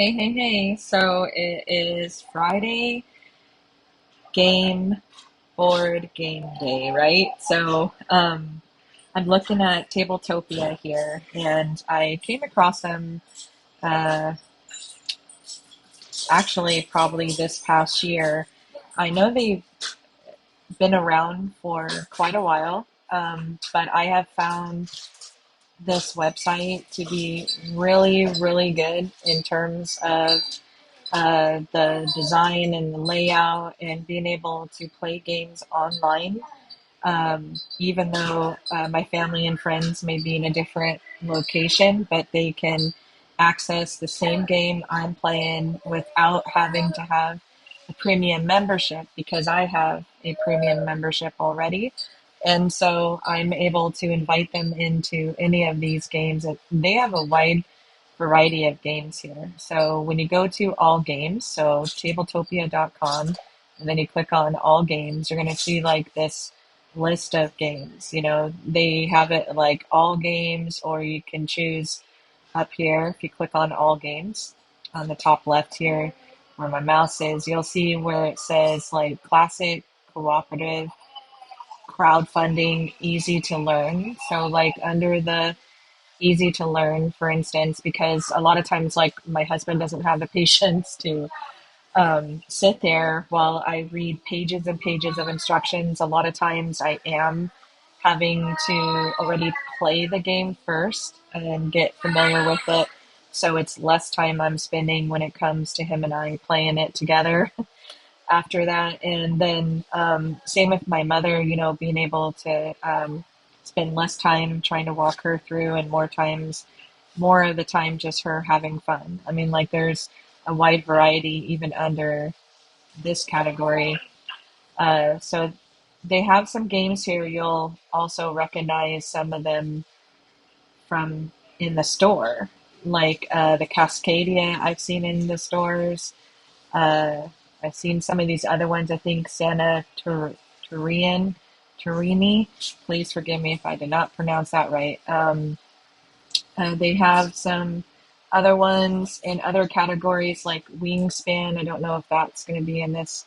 Hey. So it is Friday game board game day, right? I'm looking at Tabletopia here and I came across them uh, actually probably this past year. I know they've been around for quite a while, but I have found this website to be really good in terms of the design and the layout and being able to play games online. Even though my family and friends may be in a different location, but they can access the same game I'm playing without having to have a premium membership because I have a premium membership already. And so I'm able to invite them into any of these games. They have a wide variety of games here. So when you go to all games, so tabletopia.com, and then you click on all games, you're going to see like this list of games. They have it like all games, or you can choose up here. If you click on all games on the top left here, where my mouse is, you'll see where it says like classic, cooperative, crowdfunding, easy to learn. So like under the easy to learn, for instance, because a lot of times, like my husband doesn't have the patience to sit there while I read pages and pages of instructions. A lot of times I am having to already play the game first and get familiar with it. So it's less time I'm spending when it comes to him and I playing it together after that. And then same with my mother, being able to spend less time trying to walk her through and more of the time just her having fun. I mean, like there's a wide variety even under this category. So they have some games here. You'll also recognize some of them from in the store, like the Cascadia I've seen in the stores. Uh, I've seen some of these other ones. I think Turini. Please forgive me if I did not pronounce that right. They have some other ones in other categories like Wingspan. I don't know if that's going to be in this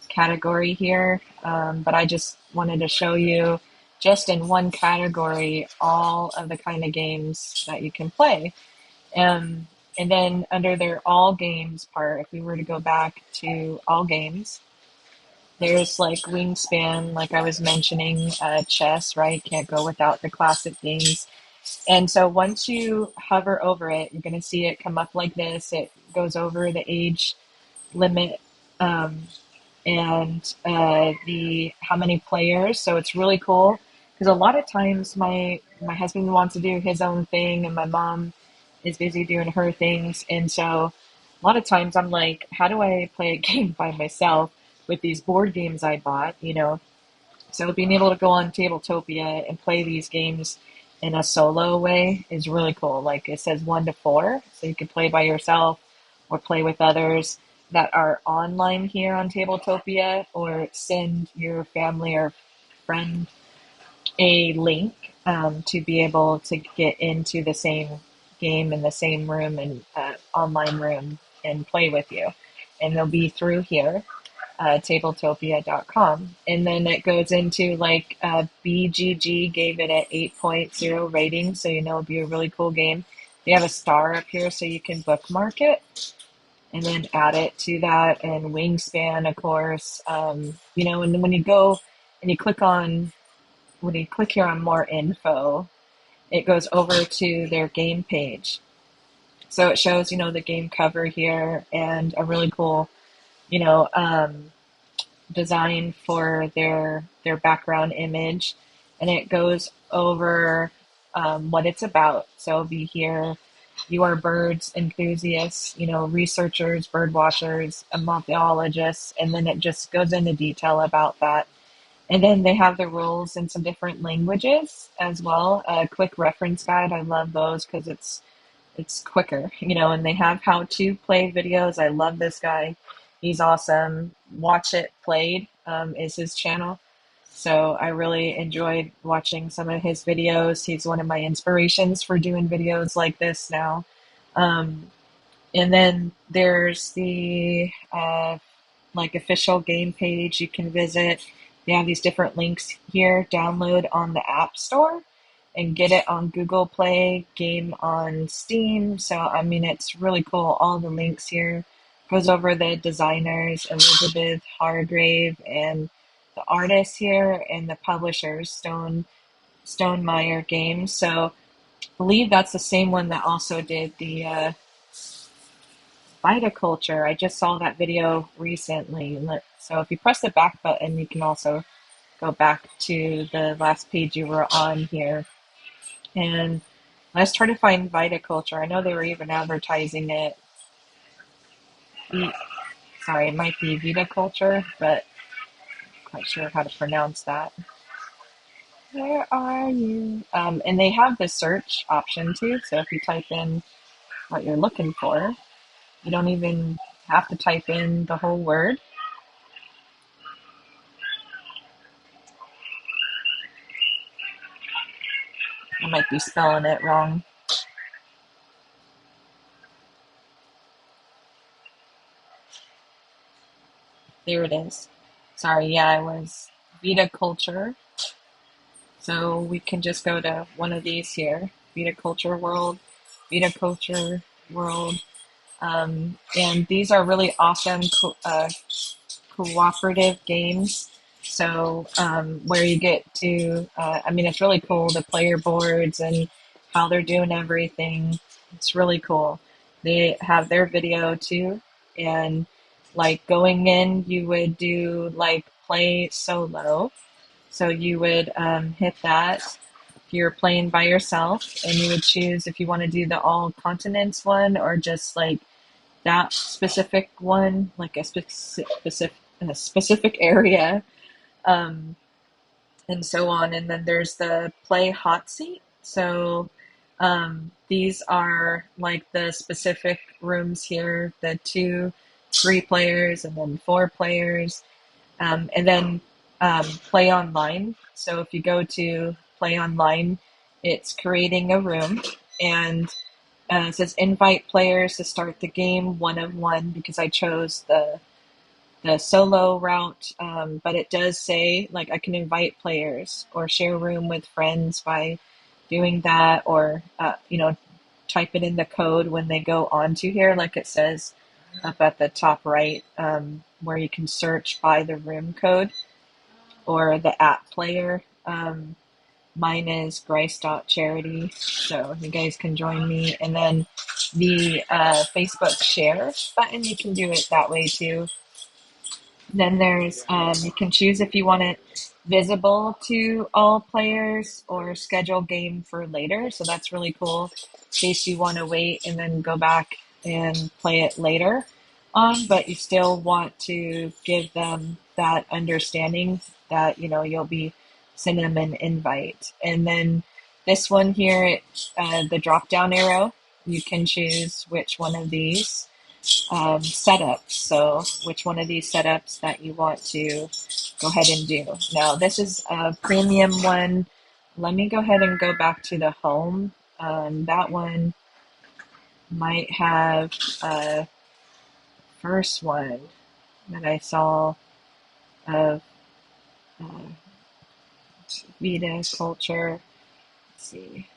category here, but I just wanted to show you just in one category all of the kind of games that you can play. And then under their all games part, if we were to go back to all games, there's like Wingspan, like I was mentioning, chess, right? Can't go without the classic games. And so once you hover over it, you're going to see it come up like this. It goes over the age limit um, and the how many players. So it's really cool because a lot of times my husband wants to do his own thing and my mom is busy doing her things, and so a lot of times I'm like, how do I play a game by myself with these board games I bought? So being able to go on Tabletopia and play these games in a solo way is really cool. Like it says 1 to 4, so you can play by yourself or play with others that are online here on Tabletopia, or send your family or friend a link to be able to get into the same game in the same room and online room and play with you. And they'll be through here tabletopia.com. And then it goes into like BGG gave it an 8.0 rating, so it'll be a really cool game. They have a star up here so you can bookmark it and then add it to that. And Wingspan, of course, and when you go and when you click here on more info, it goes over to their game page. So it shows, the game cover here and a really cool, you know, um, design for their background image, and it goes over what it's about. So it'll be here. You are birds enthusiasts, researchers, bird watchers, biologists, and then it just goes into detail about that. And then they have the rules in some different languages as well. A quick reference guide. I love those because it's quicker, and they have how to play videos. I love this guy. He's awesome. Watch It Played is his channel. So I really enjoyed watching some of his videos. He's one of my inspirations for doing videos like this now. Um, And then there's the like official game page you can visit. They have these different links here. Download on the App Store and get it on Google Play, game on Steam. So I mean, it's really cool. All the links here goes over the designers, Elizabeth Hargrave, and the artists here, and the publishers, Stonemaier Games. So I believe that's the same one that also did the viticulture. I just saw that video recently. So if you press the back button, you can also go back to the last page you were on here. And let's try to find viticulture. I know they were even advertising it. Sorry, it might be viticulture, but I'm quite sure how to pronounce that. Where are you? And they have the search option too. So if you type in what you're looking for, you don't even have to type in the whole word. I might be spelling it wrong. There it is. Sorry, yeah, I was viticulture. So we can just go to one of these here, Viticulture World. And these are really awesome cooperative games. So where you get to, I mean, it's really cool, the player boards and how they're doing everything. It's really cool. They have their video too. And like going in, you would do like play solo. So you would hit that if you're playing by yourself, and you would choose if you want to do the all continents one or just like that specific one, like a specific area, um, and so on. And then there's the play hot seat. So these are like the specific rooms here, the 2, 3 players, and then 4 players, and then play online. So if you go to play online, it's creating a room, and it says invite players to start the game one of one because I chose the solo route. But it does say like I can invite players or share room with friends by doing that, or type it in the code when they go onto here, like it says up at the top right, where you can search by the room code or the app player. Mine is Grice.charity, so you guys can join me. And then the Facebook share button, you can do it that way too. Then there's, you can choose if you want it visible to all players or schedule game for later. So that's really cool in case you want to wait and then go back and play it later on, but you still want to give them that understanding that, you'll be sending them an invite. And then this one here, the drop down arrow, you can choose which one of these setups. So which one of these setups that you want to go ahead and do. Now this is a premium one. Let me go ahead and go back to the home. That one might have a first one that I saw of uh, viticulture. Let's see.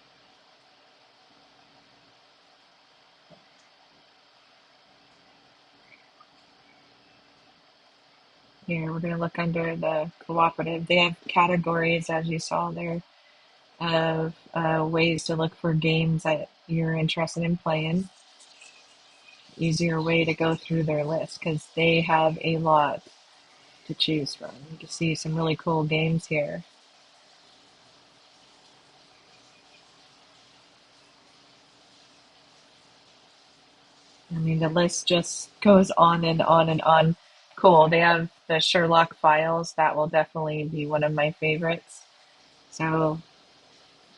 Here, we're going to look under the cooperative. They have categories, as you saw there, of ways to look for games that you're interested in playing. Easier way to go through their list because they have a lot to choose from. You can see some really cool games here. I mean, the list just goes on and on and on. Cool. They have the Sherlock Files. That will definitely be one of my favorites. So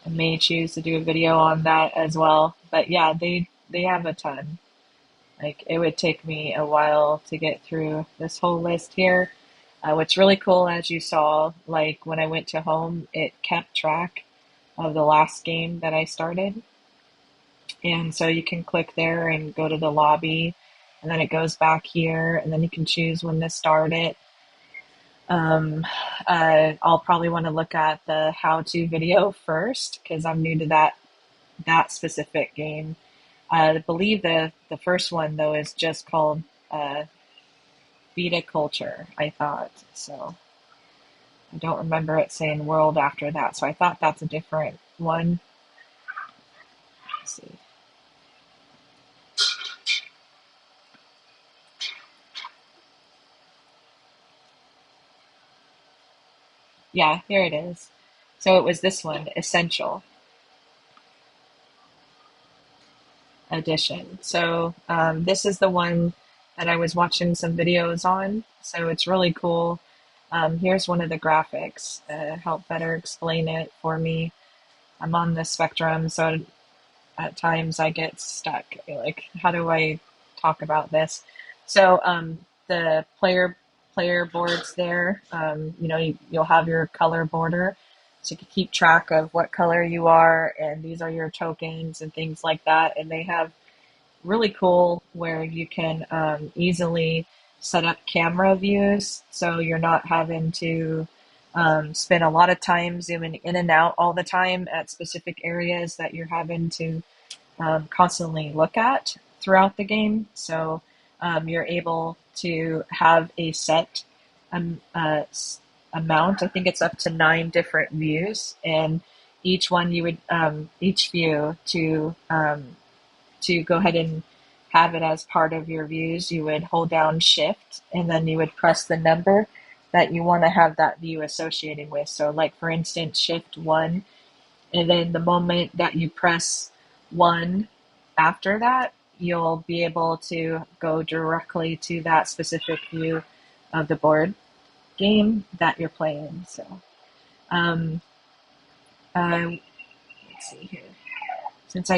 I may choose to do a video on that as well. But yeah, they have a ton. Like it would take me a while to get through this whole list here. What's really cool, as you saw, like when I went to home, it kept track of the last game that I started. And so you can click there and go to the lobby, and then it goes back here, and then you can choose when to start it. I'll probably want to look at the how-to video first because I'm new to that specific game. I believe the first one though is just called uh, Viticulture. I thought so. I don't remember it saying world after that, so I thought that's a different one. Let's see. Yeah, here it is. So it was this one, Essential Edition. So this is the one that I was watching some videos on. So it's really cool. Here's one of the graphics to help better explain it for me. I'm on the spectrum, so at times I get stuck. Like, how do I talk about this? So the player boards there, you'll have your color border, so you can keep track of what color you are, and these are your tokens and things like that. And they have really cool where you can easily set up camera views, so you're not having to spend a lot of time zooming in and out all the time at specific areas that you're having to constantly look at throughout the game. So you're able to have a set amount. I think it's up to 9 different views, and each one you would each view to go ahead and have it as part of your views. You would hold down Shift, and then you would press the number that you want to have that view associated with. So, like for instance, Shift 1, and then the moment that you press 1 after that, you'll be able to go directly to that specific view of the board game that you're playing. So, um, let's see here. Since I